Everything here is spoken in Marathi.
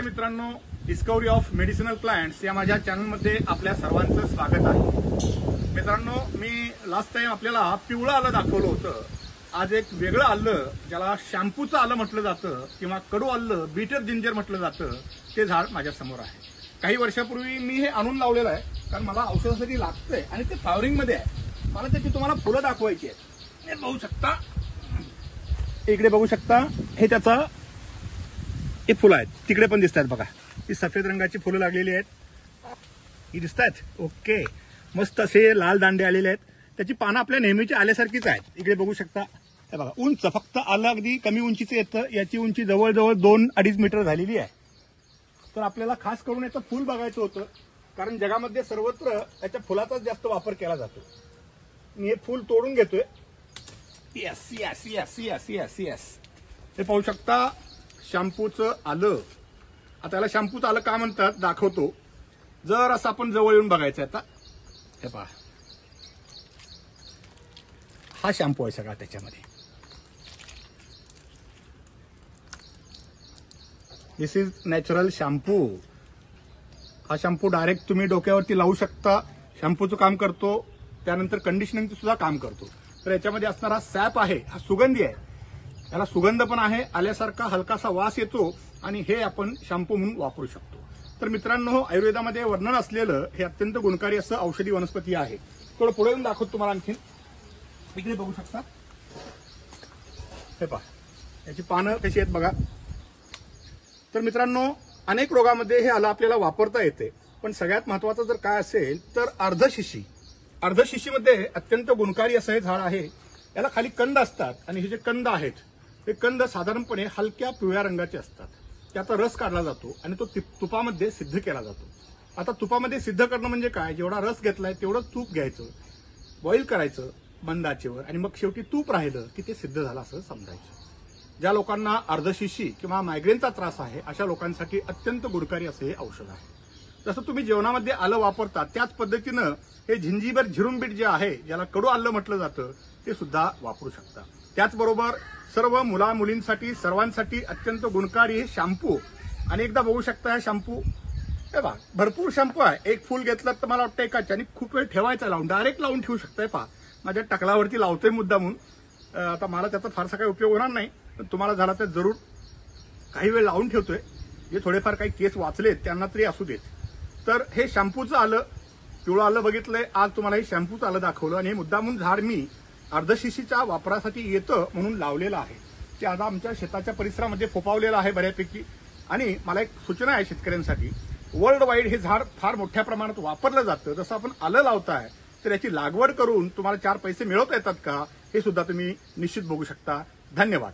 नमस्ते मित्रांनो, डिस्कवरी ऑफ मेडिसिनल प्लांट्स या माझ्या चॅनलमध्ये आपल्या सर्वांचं स्वागत आहे। मित्रांनो, मी लास्ट टाइम आपल्याला पिवळं आलं दाखवलं होतं। आज एक वेगळं आलं ज्याला शॅम्पूचं आलं म्हटलं जातं किंवा कडू आलं, बीटर जिंजर म्हटलं जातं, ते झाड माझ्या समोर आहे। काही वर्षापूर्वी मी हे आणून लावलेलं आहे कारण मला औषधासाठी लागतंय आणि ते फ्लॉवरिंग मध्ये आहे। मला त्याची तुम्हाला फुलं दाखवायची आहेत। हे बघू शकता, इकडे बघू शकता, हे त्याचा हे फुलं आहेत, तिकडे पण दिसतात बघा। ही सफेद रंगाची फुलं लागलेली आहेत, ही दिसतात। ओके, मस्त असे लाल दांडे आलेले आहेत। त्याची पानं आपल्या नेहमीच्या आल्यासारखीच आहेत। इकडे बघू शकता, हे बघा, उंच फक्त आलं अगदी कमी उंचीचं येतं। याची उंची जवळजवळ 2-2.5 मीटर झालेली आहे। तर आपल्याला खास करून याचं फुल बघायचं होतं कारण जगामध्ये सर्वत्र याच्या फुलाचाच जास्त वापर केला जातो। मी हे फुल तोडून घेतोय। Yes yes yes yes yes yes, हे पाहू शकता, शॅम्पूचं आलं। आता याला शॅम्पूचं आलं का म्हणतात दाखवतो। जर असं आपण जवळ येऊन बघायचं आता, हे पहा, हा शॅम्पू आहे सगळा त्याच्यामध्ये। दिस इज नॅचरल शॅम्पू। हा शॅम्पू डायरेक्ट तुम्ही डोक्यावरती लावू शकता, शॅम्पूचं काम करतो। त्यानंतर कंडिशनिंगचं सुद्धा काम करतो। तर याच्यामध्ये असणारा सॅप आहे हा सुगंधी आहे, याला सुगंध पण आहे, आल्यासारखा हलकासा वास येतो आणि हे आपण शॅम्पू म्हणून वापरू शकतो। तर मित्रांनो, आयुर्वेदामध्ये वर्णन असलेलं हे अत्यंत गुणकारी असं औषधी वनस्पती आहे। थोडं पुढे येऊन दाखवतो तुम्हाला आणखीन। इकडे बघू शकता, हे पहा, याची पानं कशी आहेत बघा। तर मित्रांनो, अनेक रोगामध्ये हे आलं आपल्याला वापरता येते, पण सगळ्यात महत्वाचं जर काय असेल तर अर्धशिशीमध्ये अत्यंत गुणकारी असं हे झाड आहे। याला खाली कंद असतात आणि हे जे कंद आहेत हे कंद साधारणपणे हलक्या पिवळ्या रंगाचे असतात। त्याचा रस काढला जातो आणि तो तुपामध्ये सिद्ध केला जातो। आता तुपामध्ये सिद्ध करणं म्हणजे काय, जेवढा रस घेतलाय तेवढं तूप घ्यायचं, बॉईल करायचं मंद आचेवर, आणि मग शेवटी तूप राहिलं की ते सिद्ध झालं असं समजायचं। ज्या लोकांना अर्धशिशी किंवा मायग्रेनचा त्रास आहे अशा लोकांसाठी अत्यंत गुणकारी असे हे औषध आहे। जसं तुम्ही जेवणामध्ये आलं वापरता त्याच पद्धतीनं हे झिंजीबर झिरुंबीट जे आहे, ज्याला कडू आलं म्हटलं जातं, ते सुद्धा वापरू शकता। त्याचबरोबर सर्व मुला मुलींसाठी सर्वांसाठी अत्यंत गुणकारी हे शॅम्पू। आणि एकदा बघू शकता, हा शॅम्पू हे बघा, भरपूर शॅम्पू आहे। एक फुल घेतलं तर मला वाटतं एकाच, आणि खूप वेळ ठेवायचा लावून, डायरेक्ट लावून ठेवू शकताय। पहा, माझ्या टकलावरती लावतोय मुद्दामून। आता मला त्याचा फारसा काही उपयोग होणार नाही, पण तुम्हाला झाला तर जरूर काही वेळ लावून ठेवतोय। जे थोडेफार काही केस वाचलेत त्यांना तरी असू देत। तर हे शॅम्पूचं आलं, पिवळं आलं बघितलंय, आज तुम्हाला हे शॅम्पूचं आलं दाखवलं। आणि हे मुद्दामून झाड मी अर्धशिशीच्या वापरासाठी येतं म्हणून लावलेलं आहे। ते आता आमच्या शेताच्या परिसरामध्ये फोपावलेलं आहे बऱ्यापैकी। आणि मला एक सूचना आहे शेतकऱ्यांसाठी, वर्ल्ड वाईड हे झाड फार मोठ्या प्रमाणात वापरलं जातं। जसं आपण आलं लावताय तर याची लागवड करून तुम्हाला 4 पैसे मिळवता येतात का, हे सुद्धा तुम्ही निश्चित बघू शकता। धन्यवाद।